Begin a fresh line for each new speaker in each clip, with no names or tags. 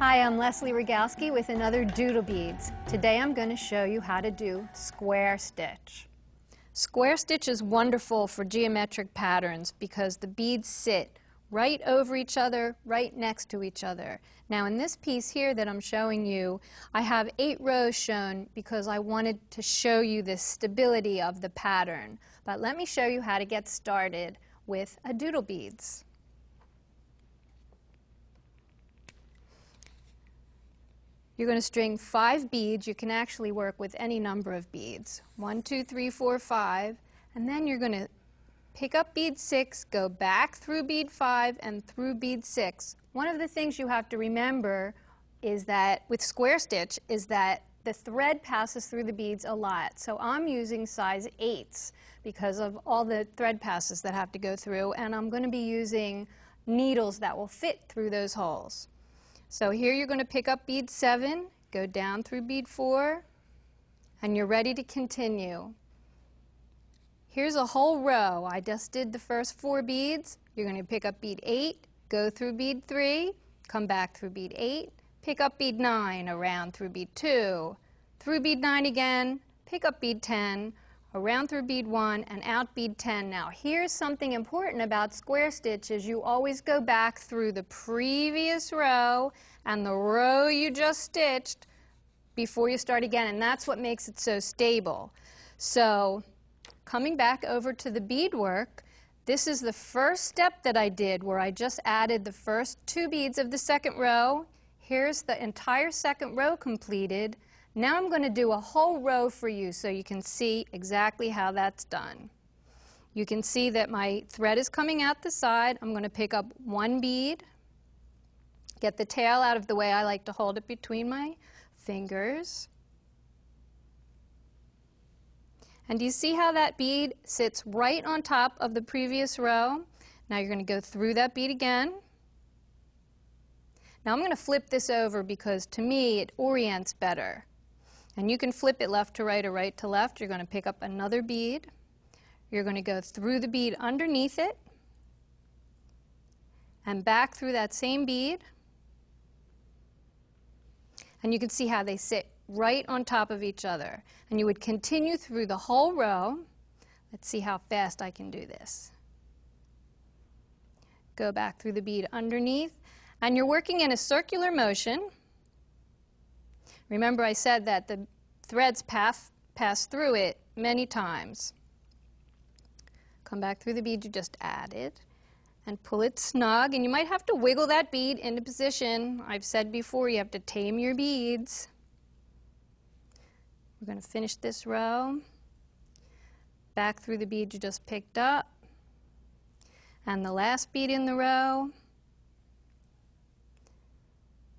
Hi, I'm Leslie Rogalski with another Doodle Beads. Today I'm going to show you how to do square stitch. Square stitch is wonderful for geometric patterns because the beads sit right over each other, right next to each other. Now in this piece here that I'm showing you, I have 8 rows shown because I wanted to show you the stability of the pattern. But let me show you how to get started with a Doodle Beads. You're going to string 5 beads. You can actually work with any number of beads. 1, 2, 3, 4, 5. And then you're going to pick up bead 6, go back through bead 5 and through bead 6. One of the things you have to remember is that with square stitch is that the thread passes through the beads a lot. So I'm using size 8s because of all the thread passes that have to go through, and I'm going to be using needles that will fit through those holes. So here you're going to pick up bead 7, go down through bead 4, and you're ready to continue. Here's a whole row. I just did the first 4 beads. You're going to pick up bead 8, go through bead 3, come back through bead 8, pick up bead 9, around through bead 2, through bead 9 again, pick up bead 10, around through bead 1, and out bead 10. Now here's something important about square stitch is you always go back through the previous row and the row you just stitched before you start again, and that's what makes it so stable. So coming back over to the beadwork, this is the first step that I did where I just added the first 2 beads of the second row. Here's the entire second row completed. Now I'm going to do a whole row for you so you can see exactly how that's done. You can see that my thread is coming out the side. I'm going to pick up 1 bead, get the tail out of the way. I like to hold it between my fingers. And do you see how that bead sits right on top of the previous row? Now you're going to go through that bead again. Now I'm going to flip this over because to me it orients better. And you can flip it left to right or right to left. You're going to pick up another bead. You're going to go through the bead underneath it and back through that same bead. And you can see how they sit right on top of each other. And you would continue through the whole row. Let's see how fast I can do this. Go back through the bead underneath. And you're working in a circular motion. Remember I said that the threads pass through it many times. Come back through the bead you just added and pull it snug, and you might have to wiggle that bead into position. I've said before you have to tame your beads. We're going to finish this row. Back through the bead you just picked up and the last bead in the row.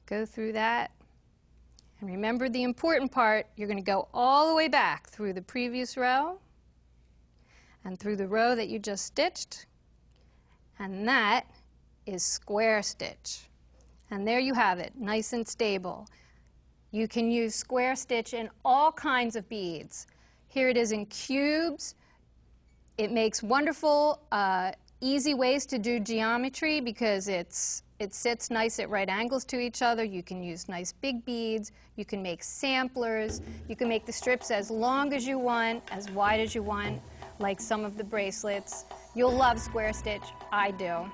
Go through that. And remember the important part, you're going to go all the way back through the previous row and through the row that you just stitched, and that is square stitch. And there you have it, nice and stable. You can use square stitch in all kinds of beads. Here it is in cubes. It makes wonderful, easy ways to do geometry because it sits nice at right angles to each other. You can use nice big beads. You can make samplers. You can make the strips as long as you want, as wide as you want, like some of the bracelets. You'll love square stitch. I do.